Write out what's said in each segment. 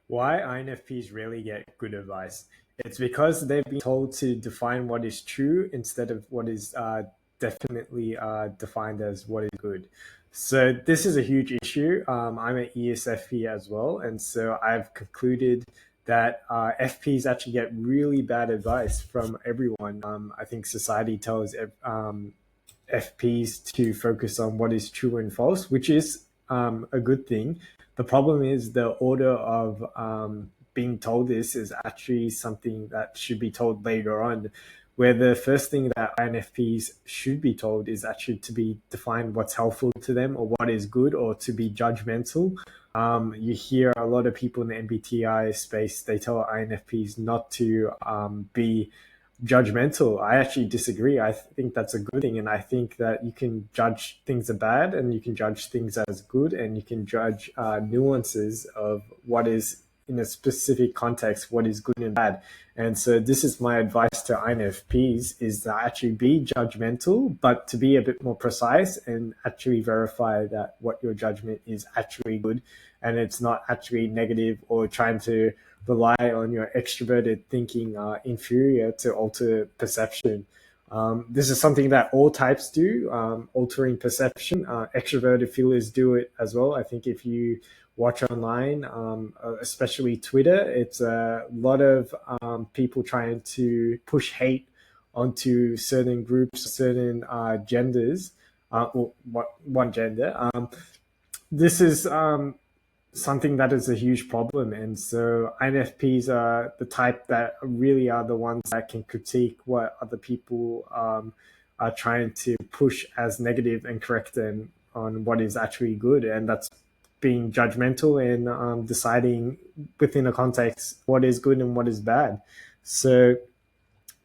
Why INFPs rarely get good advice? It's because they've been told to define what is true instead of what is definitely defined as what is good. So this is a huge issue. I'm an ESFP as well, and so I've concluded that FPs actually get really bad advice from everyone. I think society tells FPs to focus on what is true and false, which is a good thing. The problem is the order of being told this is actually something that should be told later on, where the first thing that INFPs should be told is actually to be define what's helpful to them or what is good, or to be judgmental. You hear a lot of people in the MBTI space, they tell INFPs not to be judgmental. I actually disagree. I think that's a good thing. And I think that you can judge things as bad and you can judge things as good, and you can judge nuances of what is in a specific context, what is good and bad. And so this is my advice to INFPs, is to actually be judgmental, but to be a bit more precise and actually verify that what your judgment is actually good and it's not actually negative, or trying to rely on your extroverted thinking inferior to alter perception. This is something that all types do, altering perception. Extroverted feelers do it as well. I think if you watch online, especially Twitter, it's a lot of people trying to push hate onto certain groups, certain genders, or one gender. This is something that is a huge problem. And so INFPs are the type that really are the ones that can critique what other people are trying to push as negative and correct them on what is actually good. And that's being judgmental and deciding within a context what is good and what is bad. So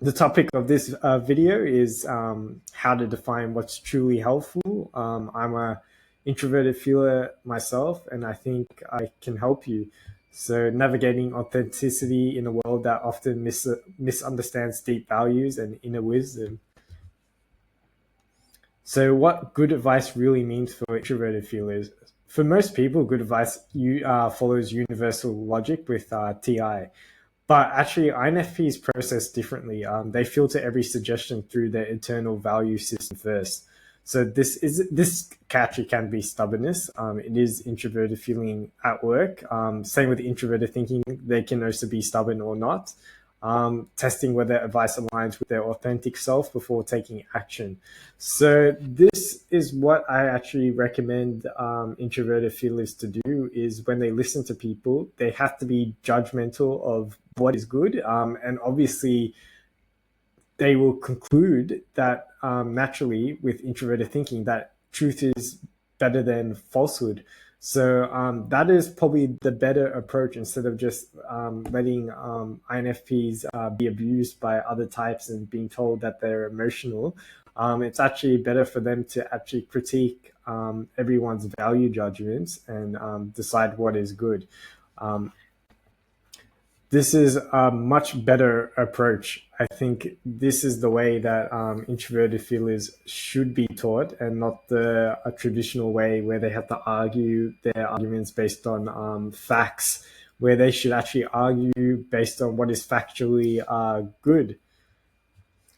the topic of this video is how to define what's truly helpful. I'm a introverted feeler myself, and I think I can help you. So navigating authenticity in a world that often misunderstands deep values and inner wisdom. So what good advice really means for introverted feelers? For most people, good advice follows universal logic with TI. But actually, INFPs process differently. They filter every suggestion through their internal value system first. So this actually can be stubbornness. It is introverted feeling at work. Same with introverted thinking; they can also be stubborn or not. Testing whether advice aligns with their authentic self before taking action. So this is what I actually recommend introverted feelers to do, is when they listen to people, they have to be judgmental of what is good. And obviously, they will conclude that naturally with introverted thinking that truth is better than falsehood. So that is probably the better approach, instead of just letting INFPs be abused by other types and being told that they're emotional. It's actually better for them to actually critique everyone's value judgments and decide what is good. This is a much better approach. I think this is the way that introverted feelers should be taught, and not a traditional way where they have to argue their arguments based on facts, where they should actually argue based on what is factually good.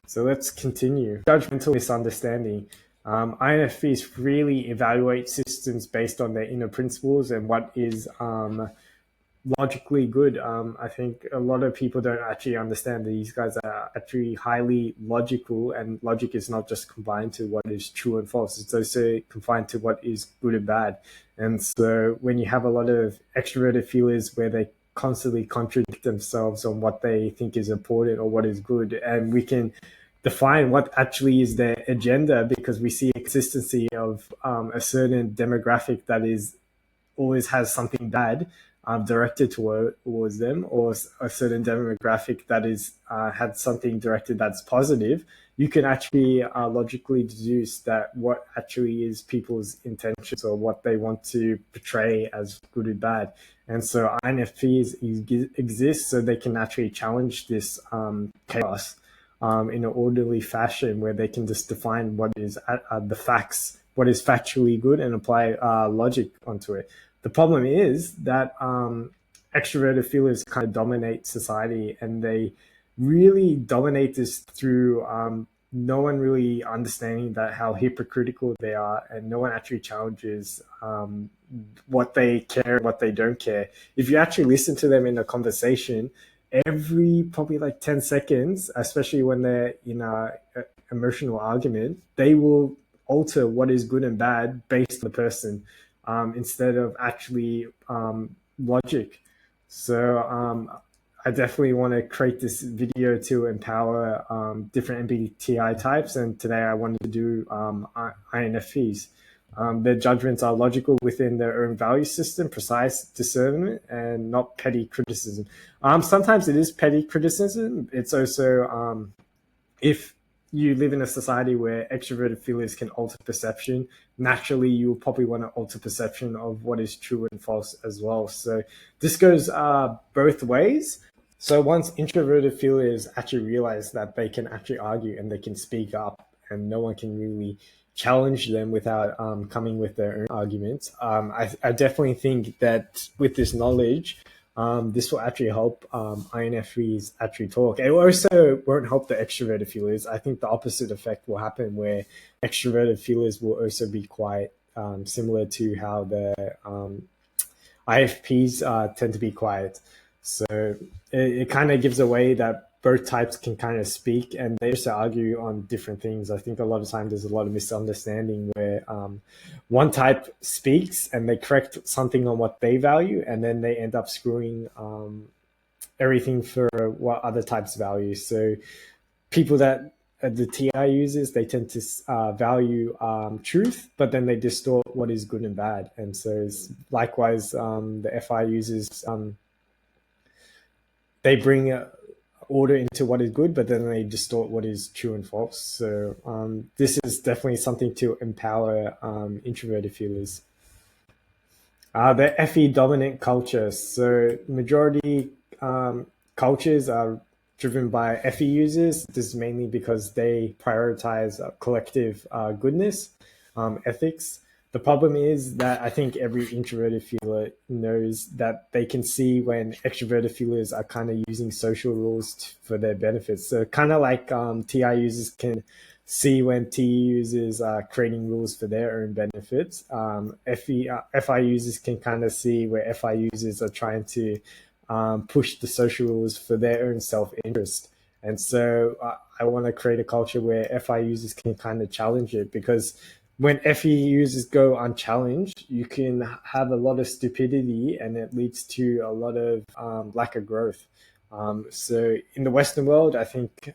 So let's continue. Judgmental misunderstanding. INFPs really evaluate systems based on their inner principles and what is logically good. I think a lot of people don't actually understand that these guys are actually highly logical, and logic is not just confined to what is true and false. It's also confined to what is good and bad. And so when you have a lot of extroverted feelers where they constantly contradict themselves on what they think is important or what is good, and we can define what actually is their agenda, because we see a consistency of a certain demographic that is always has something bad directed towards them, or a certain demographic that is had something directed that's positive. You can actually logically deduce that what actually is people's intentions, or what they want to portray as good or bad. And so INFPs exist so they can actually challenge this chaos in an orderly fashion, where they can just define what is the facts, what is factually good, and apply logic onto it. The problem is that extroverted feelers kind of dominate society, and they really dominate this through no one really understanding that how hypocritical they are, and no one actually challenges what they care, what they don't care. If you actually listen to them in a conversation, every probably like 10 seconds, especially when they're in a emotional argument, they will alter what is good and bad based on the person, instead of actually logic. So I definitely want to create this video to empower different MBTI types. And today I wanted to do INFPs. Their judgments are logical within their own value system, precise discernment, and not petty criticism. Sometimes it is petty criticism. It's also if you live in a society where extroverted feelers can alter perception, naturally you will probably want to alter perception of what is true and false as well. So this goes both ways. So once introverted feelers actually realize that they can actually argue and they can speak up, and no one can really challenge them without coming with their own arguments, I definitely think that with this knowledge, this will actually help INFPs actually talk. It also won't help the extroverted feelers. I think the opposite effect will happen, where extroverted feelers will also be quiet, similar to how the IFPs tend to be quiet. So it kind of gives away that both types can kind of speak, and they also argue on different things. I think a lot of times there's a lot of misunderstanding where one type speaks and they correct something on what they value, and then they end up screwing everything for what other types value. So people that the TI users, they tend to value truth, but then they distort what is good and bad. And so likewise, the FI users, they bring order into what is good, but then they distort what is true and false. So this is definitely something to empower introverted feelers. The FE dominant culture. So majority cultures are driven by FE users. This is mainly because they prioritize collective goodness, ethics. The problem is that I think every introverted feeler knows that they can see when extroverted feelers are kind of using social rules for their benefits. So kind of like TI users can see when TE users are creating rules for their own benefits. FI users can kind of see where FI users are trying to push the social rules for their own self-interest. And so I want to create a culture where FI users can kind of challenge it, because when FE users go unchallenged, you can have a lot of stupidity, and it leads to a lot of lack of growth. So in the Western world, I think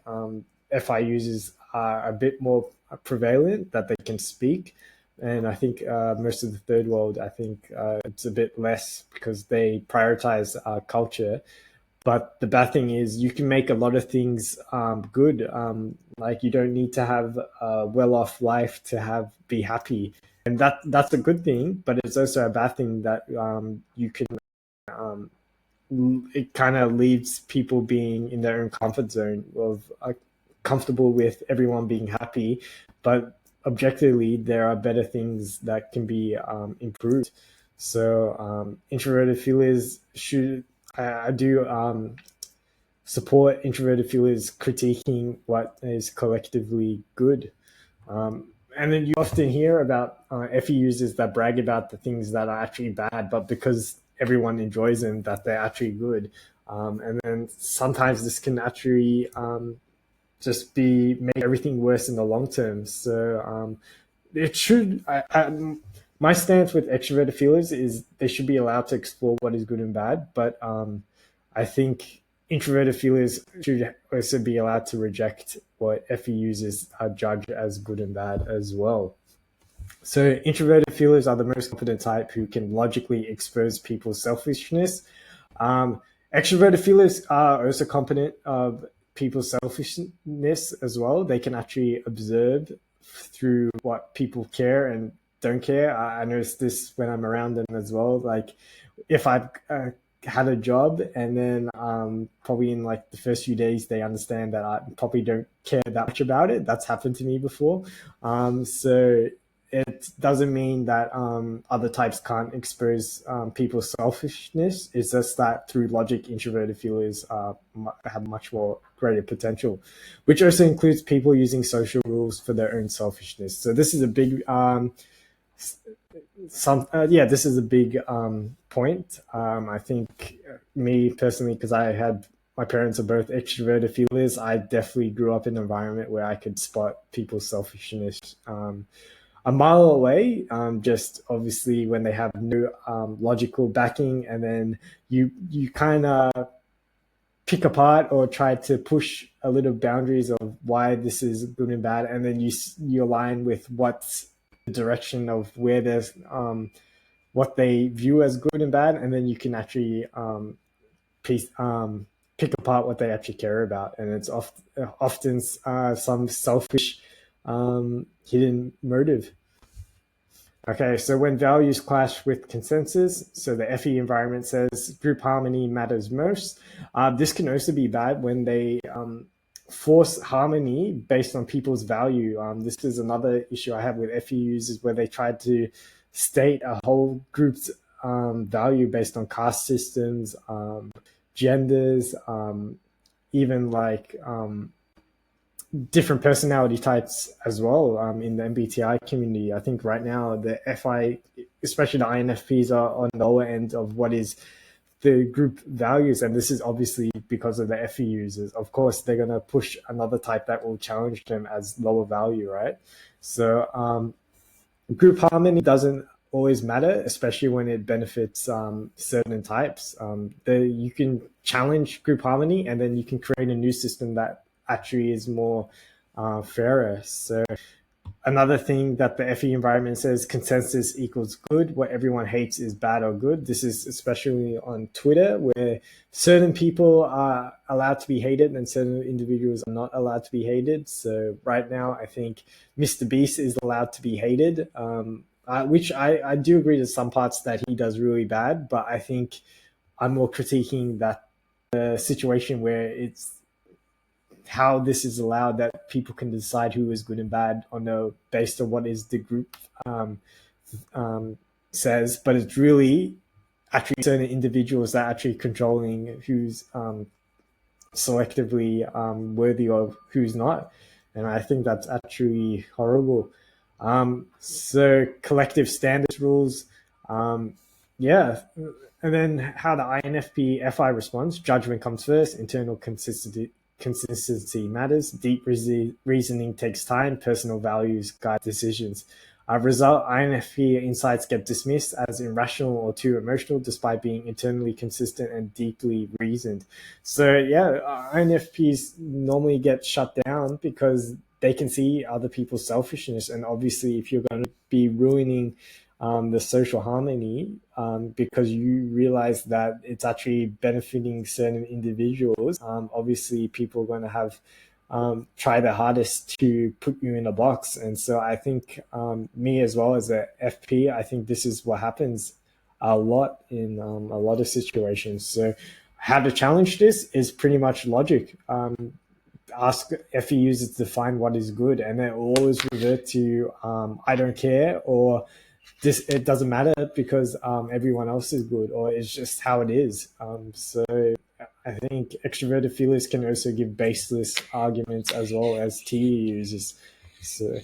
FI users are a bit more prevalent, that they can speak. And I think most of the third world, I think it's a bit less, because they prioritize culture. But the bad thing is you can make a lot of things good. Like you don't need to have a well-off life to be happy, and that's a good thing. But it's also a bad thing that you can. It kind of leaves people being in their own comfort zone of comfortable with everyone being happy, but objectively there are better things that can be improved. So introverted feelers should I do support introverted feelers critiquing what is collectively good. And then you often hear about FE users that brag about the things that are actually bad, but because everyone enjoys them, that they're actually good. And then sometimes this can actually just make everything worse in the long term. So it should. My stance with extroverted feelers is they should be allowed to explore what is good and bad, but I think introverted feelers should also be allowed to reject what FE users judge as good and bad as well. So introverted feelers are the most competent type who can logically expose people's selfishness. Extroverted feelers are also competent of people's selfishness as well. They can actually observe through what people care and don't care. I notice this when I'm around them as well. Like if I've had a job, and then probably in like the first few days they understand that I probably don't care that much about it. That's happened to me before. So it doesn't mean that other types can't expose people's selfishness. It's just that through logic, introverted feelers have much more greater potential, which also includes people using social rules for their own selfishness. So this is a big this is a big point. I think me personally, because my parents are both extroverted feelers, I definitely grew up in an environment where I could spot people's selfishness a mile away. Just obviously when they have no logical backing, and then you kind of pick apart or try to push a little boundaries of why this is good and bad, and then you align with what's the direction of where there's what they view as good and bad, and then you can actually piece, pick apart what they actually care about, and it's often some selfish hidden motive. Okay, so when values clash with consensus, so the FE environment says group harmony matters most. This can also be bad when they force harmony based on people's value. This is another issue I have with FE users, where they try to state a whole group's value based on caste systems, genders, even like different personality types as well in the MBTI community. I think right now the FI, especially the INFPs, are on the lower end of what is the group values, and this is obviously because of the FE users. Of course, they're going to push another type that will challenge them as lower value, right? So group harmony doesn't always matter, especially when it benefits certain types. You can challenge group harmony, and then you can create a new system that actually is more fairer. So another thing that the FE environment says, consensus equals good. What everyone hates is bad or good. This is especially on Twitter, where certain people are allowed to be hated and certain individuals are not allowed to be hated. So right now, I think Mr. Beast is allowed to be hated, which I do agree to some parts that he does really bad, but I think I'm more critiquing that the situation where it's how this is allowed, that people can decide who is good and bad or no based on what is the group says, but it's really actually certain individuals that are actually controlling who's selectively worthy of who's not, and I think that's actually horrible. So collective standards rules, yeah, and then how the INFP FI responds: judgment comes first, internal consistency matters, deep reasoning takes time, personal values guide decisions. Result: INFP insights get dismissed as irrational or too emotional, despite being internally consistent and deeply reasoned. So yeah, INFPs normally get shut down because they can see other people's selfishness, and obviously, if you're going to be ruining the social harmony because you realize that it's actually benefiting certain individuals, obviously people are going to have try their hardest to put you in a box. And so I think me as well as a FP, I think this is what happens a lot in a lot of situations. So how to challenge this is pretty much logic. Ask FE users to define what is good, and then always revert to I don't care, or this, it doesn't matter because everyone else is good, or it's just how it is. So I think extroverted feelers can also give baseless arguments as well as TE users. So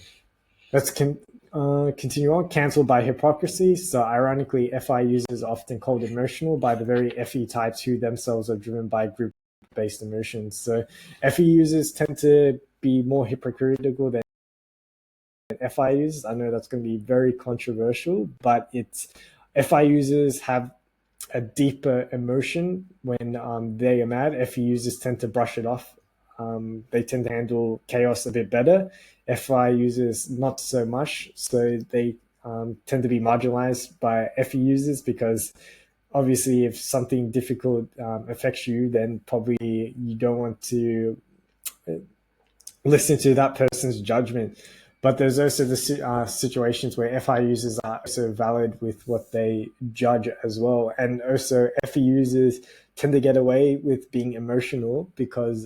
let's continue on. Cancelled by hypocrisy. So ironically, FI users are often called emotional by the very FE types who themselves are driven by group-based emotions. So FE users tend to be more hypocritical than FI users. I know that's going to be very controversial, but it's FI users have a deeper emotion when they are mad. FE users tend to brush it off. They tend to handle chaos a bit better. FI users not so much, so they tend to be marginalized by FE users because obviously if something difficult affects you, then probably you don't want to listen to that person's judgment. But there's also the situations where FI users are also valid with what they judge as well. And also FE users tend to get away with being emotional because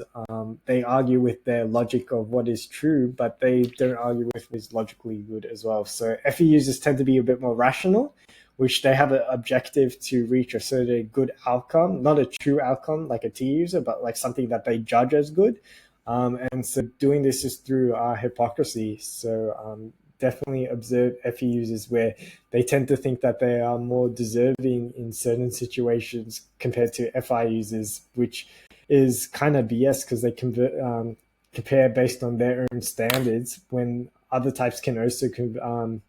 they argue with their logic of what is true, but they don't argue with what is logically good as well. So FE users tend to be a bit more rational, which they have an objective to reach a certain good outcome, not a true outcome like a T user, but like something that they judge as good. And so doing this is through hypocrisy. So definitely observe FE users where they tend to think that they are more deserving in certain situations compared to FI users, which is kind of BS because they compare based on their own standards when other types can also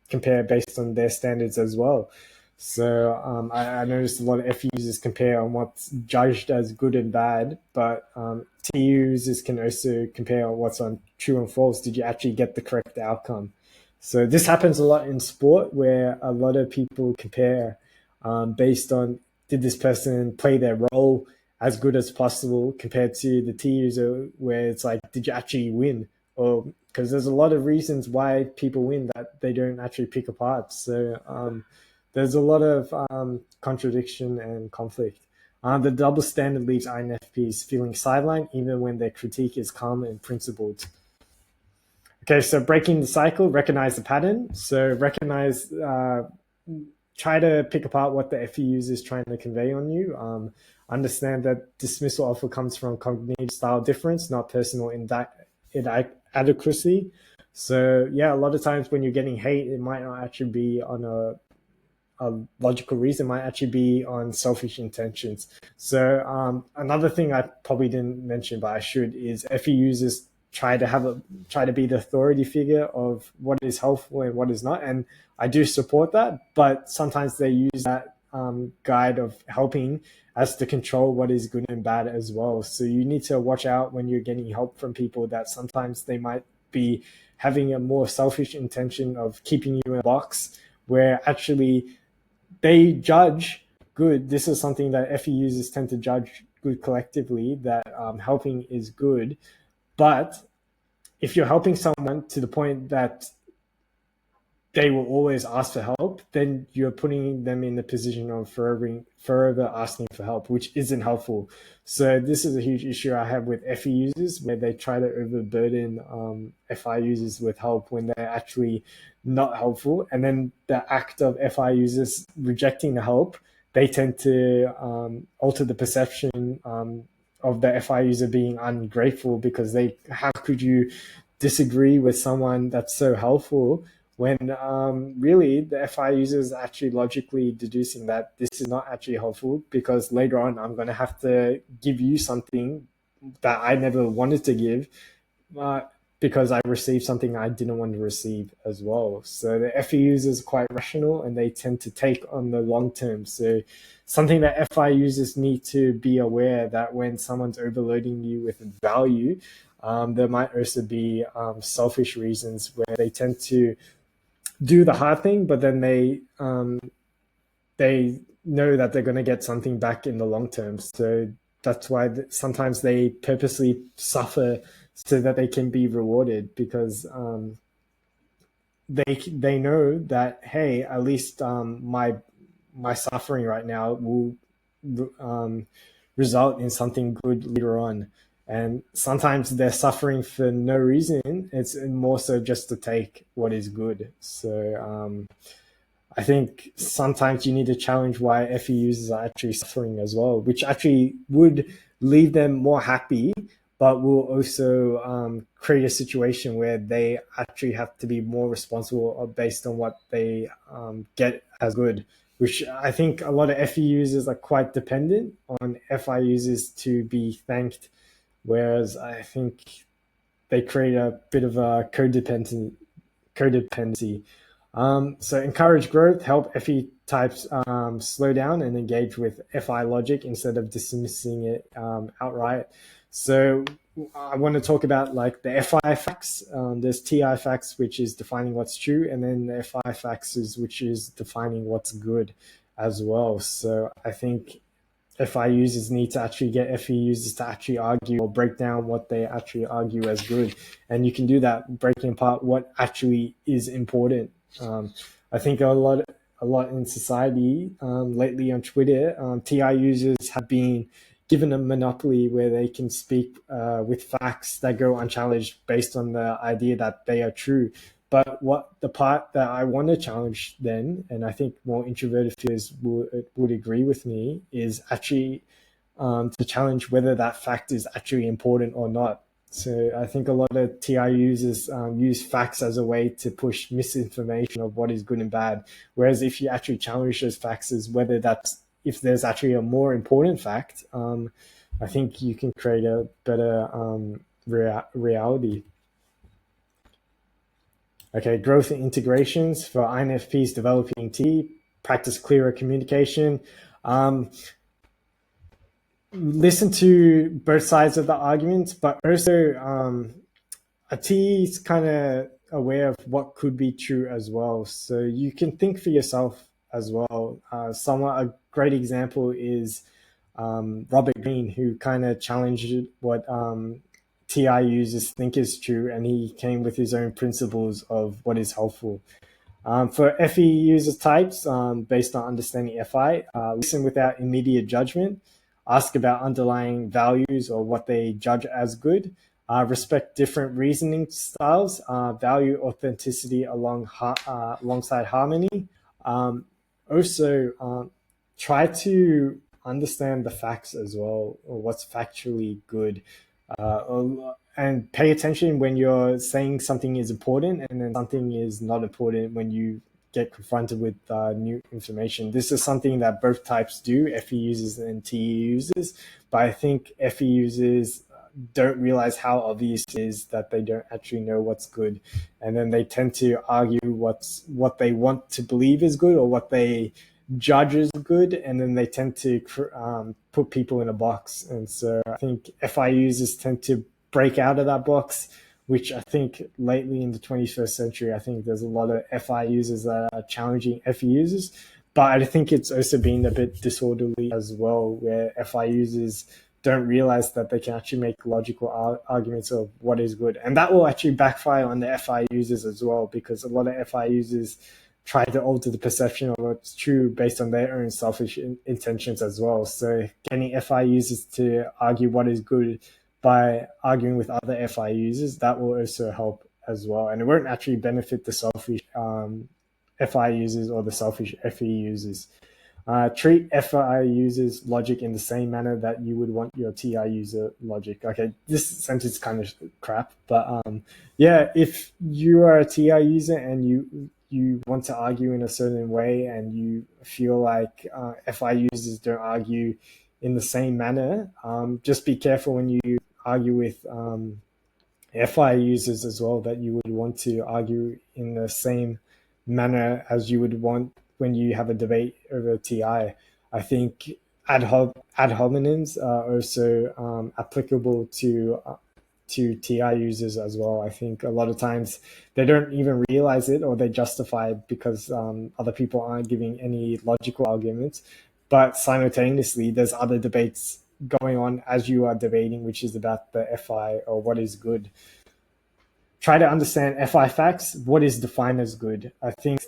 compare based on their standards as well. So I noticed a lot of F users compare on what's judged as good and bad, but T users can also compare on what's on true and false. Did you actually get the correct outcome? So this happens a lot in sport where a lot of people compare based on did this person play their role as good as possible compared to the T user where it's like, did you actually win? Or because there's a lot of reasons why people win that they don't actually pick apart. So there's a lot of contradiction and conflict. The double standard leaves INFPs feeling sidelined even when their critique is calm and principled. Okay, so breaking the cycle, recognize the pattern. So try to pick apart what the FE user is trying to convey on you. Understand that dismissal often comes from cognitive style difference, not personal inadequacy. So yeah, a lot of times when you're getting hate, it might not actually be on a logical reason, might actually be on selfish intentions. So another thing I probably didn't mention, but I should, is FE users try to be the authority figure of what is helpful and what is not, and I do support that. But sometimes they use that guide of helping as to control what is good and bad as well. So you need to watch out when you're getting help from people that sometimes they might be having a more selfish intention of keeping you in a box, where actually they judge good. This is something that FE users tend to judge good collectively, that helping is good. But if you're helping someone to the point that they will always ask for help, then you're putting them in the position of forever asking for help, which isn't helpful. So this is a huge issue I have with FE users, where they try to overburden FI users with help when they're actually not helpful. And then the act of FI users rejecting the help, they tend to alter the perception of the FI user being ungrateful, because how could you disagree with someone that's so helpful when really the FI user is actually logically deducing that this is not actually helpful, because later on I'm going to have to give you something that I never wanted to give because I received something I didn't want to receive as well. So the FE users are quite rational and they tend to take on the long term. So something that FI users need to be aware that when someone's overloading you with value, there might also be selfish reasons where they tend to do the hard thing, but then they know that they're going to get something back in the long term. So that's why sometimes they purposely suffer so that they can be rewarded, because they know that, hey, at least my suffering right now will result in something good later on. And sometimes they're suffering for no reason. It's more so just to take what is good. So I think sometimes you need to challenge why FE users are actually suffering as well, which actually would leave them more happy, but will also create a situation where they actually have to be more responsible based on what they get as good, which I think a lot of FE users are quite dependent on FI users to be thanked, whereas I think they create a bit of a codependency. So encourage growth, help FE types slow down and engage with FI logic instead of dismissing it outright. So I want to talk about like the FI facts. There's TI facts, which is defining what's true, and then the FI facts which is defining what's good as well. So I think FI users need to actually get FE users to actually argue or break down what they actually argue as good. And you can do that breaking apart what actually is important. I think a lot in society lately on Twitter, TI users have been given a monopoly where they can speak with facts that go unchallenged based on the idea that they are true. But what the part that I want to challenge then, and I think more introverted peers would agree with me, is actually to challenge whether that fact is actually important or not. So I think a lot of TI users use facts as a way to push misinformation of what is good and bad. Whereas if you actually challenge those facts as whether that's if there's actually a more important fact, I think you can create a better reality. Okay, growth and integrations for INFPs developing T, practice clearer communication. Listen to both sides of the argument, but also a T is kind of aware of what could be true as well. So you can think for yourself as well. A great example is Robert Greene, who kind of challenged what TI users think is true, and he came with his own principles of what is helpful. For FE user types, based on understanding FI, listen without immediate judgment, ask about underlying values or what they judge as good, respect different reasoning styles, value authenticity alongside harmony. Also, try to understand the facts as well, or what's factually good. And pay attention when you're saying something is important and then something is not important when you get confronted with new information. This is something that both types do, FE users and TE users, but I think FE users don't realize how obvious it is that they don't actually know what's good, and then they tend to argue what they want to believe is good or what they judge as good, and then they tend to put people in a box. And so I think FI users tend to break out of that box, which I think lately in the 21st century, I think there's a lot of FI users that are challenging FE users. But I think it's also been a bit disorderly as well, where FI users don't realize that they can actually make logical arguments of what is good. And that will actually backfire on the FI users as well, because a lot of FI users try to alter the perception of what's true based on their own selfish intentions as well. So getting FI users to argue what is good by arguing with other FI users, that will also help as well. And it won't actually benefit the selfish FI users or the selfish FE users. Treat FI users logic in the same manner that you would want your TI user logic. Okay, this sentence is kind of crap, but yeah, if you are a TI user and you want to argue in a certain way and you feel like FI users don't argue in the same manner, just be careful when you argue with FI users as well, that you would want to argue in the same manner as you would want when you have a debate over TI. I think ad hominems are also applicable to TI users as well. I think a lot of times they don't even realize it, or they justify it because other people aren't giving any logical arguments. But simultaneously, there's other debates going on as you are debating, which is about the FI or what is good. Try to understand FI facts. What is defined as good? I think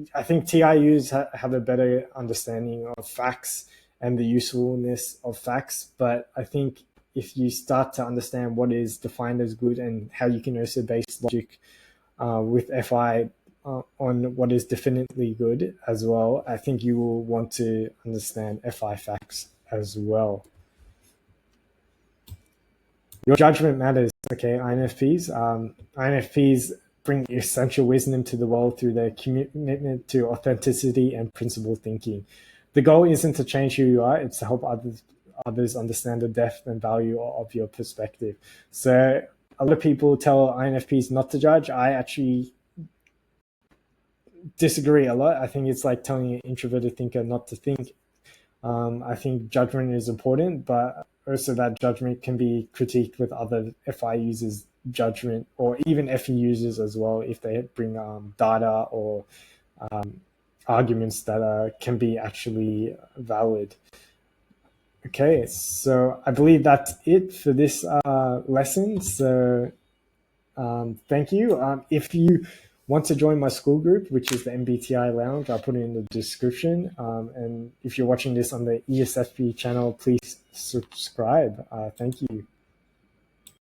TIUs have a better understanding of facts and the usefulness of facts. But I think if you start to understand what is defined as good and how you can also base logic with FI on what is definitely good as well, I think you will want to understand FI facts as well. Your judgment matters, okay, INFPs. INFPs bring essential wisdom to the world through their commitment to authenticity and principled thinking. The goal isn't to change who you are, it's to help others understand the depth and value of your perspective. So a lot of people tell INFPs not to judge. I actually disagree a lot. I think it's like telling an introverted thinker not to think. I think judgment is important, but also that judgment can be critiqued with other FI users' judgment, or even FE users as well, if they bring data or arguments that can be actually valid. Okay, so I believe that's it for this lesson. So thank you. If you want to join my school group, which is the MBTI Lounge, I'll put it in the description. And if you're watching this on the ESFP channel, please subscribe. Thank you.